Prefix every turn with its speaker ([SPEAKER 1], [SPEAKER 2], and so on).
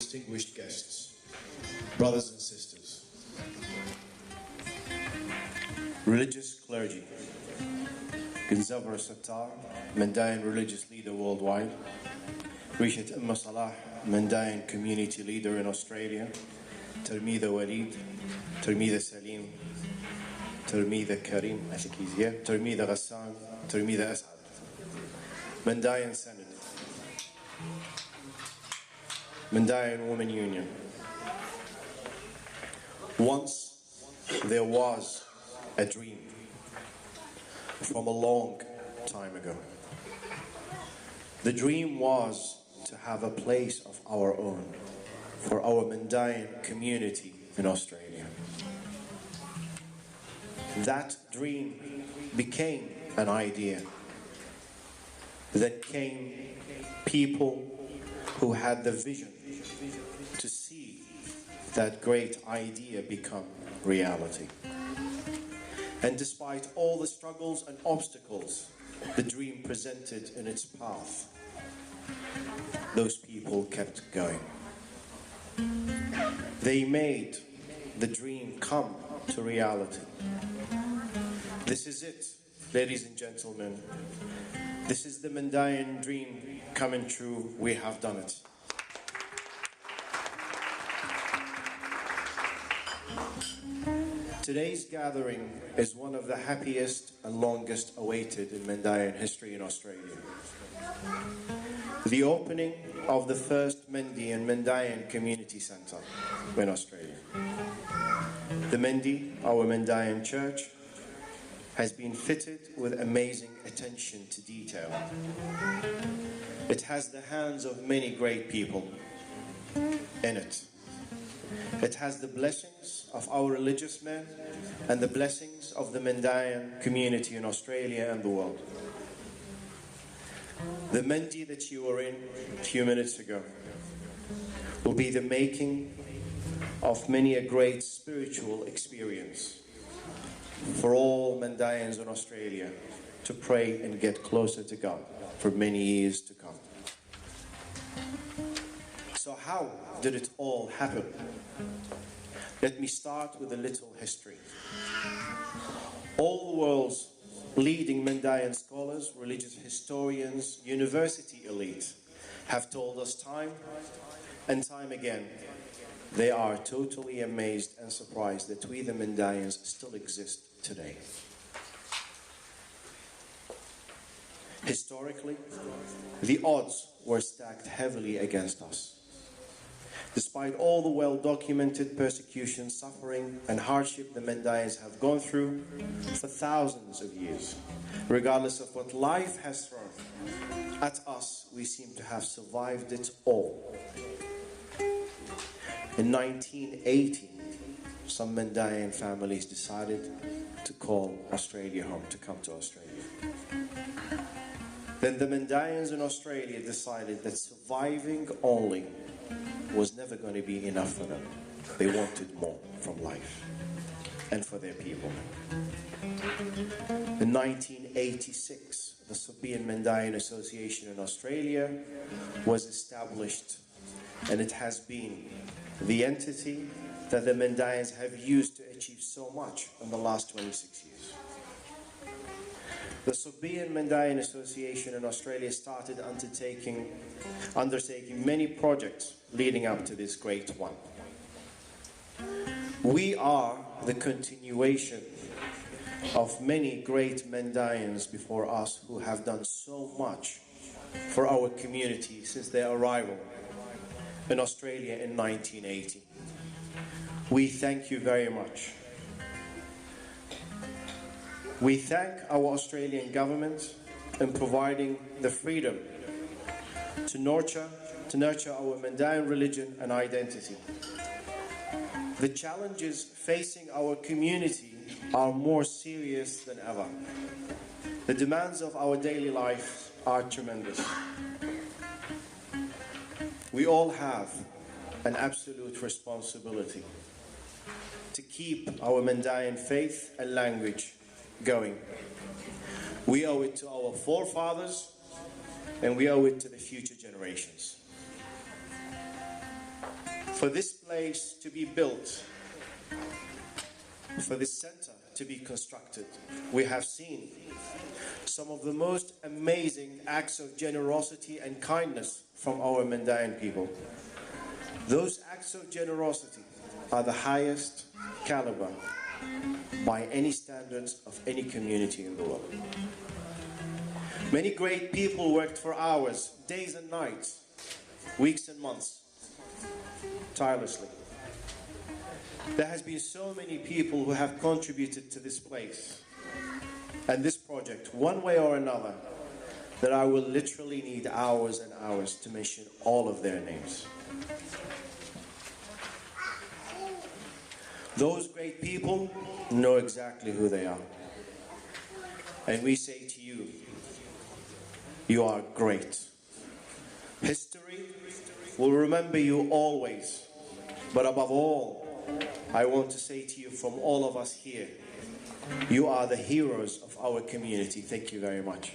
[SPEAKER 1] Distinguished guests, brothers and sisters, religious clergy, Ginzabar Sattar, Mandaian religious leader worldwide, Rishat Salah, Mandaian community leader in Australia, Termida Walid, Termida Salim, Termida Karim, I think he's here, Termida Ghassan, Termida Asad, Mandaian Senate, Mandaian Women Union. Once there was a dream from a long time ago. The dream was to have a place of our own for our Mandaian community in Australia. That dream became an idea. Then came people who had the vision to see that great idea become reality. And despite all the struggles and obstacles the dream presented in its path, those people kept going. They made the dream come to reality. This is it, ladies and gentlemen. This is the Mandaian dream coming true. We have done it. Today's gathering is one of the happiest and longest awaited in Mandaian history in Australia. The opening of the first Mendii and Mandaian Community Centre in Australia. The Mendii, our Mandaian church, has been fitted with amazing attention to detail. It has the hands of many great people in it. It has the blessings of our religious men and the blessings of the Mandaian community in Australia and the world. The Mendii that you were in a few minutes ago will be the making of many a great spiritual experience for all Mandaians in Australia to pray and get closer to God for many years to come. So how did it all happen? Let me start with a little history. All the world's leading Mandaian scholars, religious historians, university elite have told us time and time again they are totally amazed and surprised that we the Mandaians still exist today. Historically, the odds were stacked heavily against us. Despite all the well-documented persecution, suffering and hardship the Mandaians have gone through for thousands of years, regardless of what life has thrown at us, we seem to have survived it all. In 1980, some Mandaian families decided to call Australia home, to come to Australia. Then the Mandaians in Australia decided that surviving only was never going to be enough for them. They wanted more from life and for their people. In 1986, the Sabîan Mandaian Association in Australia was established, and it has been the entity that the Mandaians have used to achieve so much in the last 26 years. The Sabîan Mandaian Association in Australia started undertaking many projects leading up to this great one. We are the continuation of many great Mandaians before us who have done so much for our community since their arrival in Australia in 1980. We thank you very much. We thank our Australian government in providing the freedom to nurture our Mandaian religion and identity. The challenges facing our community are more serious than ever. The demands of our daily life are tremendous. We all have an absolute responsibility to keep our Mandaian faith and language going. We owe it to our forefathers, and we owe it to the future generations. for this place to be built, for this center to be constructed, we have seen some of the most amazing acts of generosity and kindness from our Mandaiyan people. Those acts of generosity are the highest caliber by any standards of any community in the world. Many great people worked for hours, days and nights, weeks and months, tirelessly. There has been so many people who have contributed to this place and this project, one way or another, that I will literally need hours and hours to mention all of their names. Those great people know exactly who they are. And we say to you, you are great. History will remember you always. But above all, I want to say to you from all of us here, you are the heroes of our community. Thank you very much.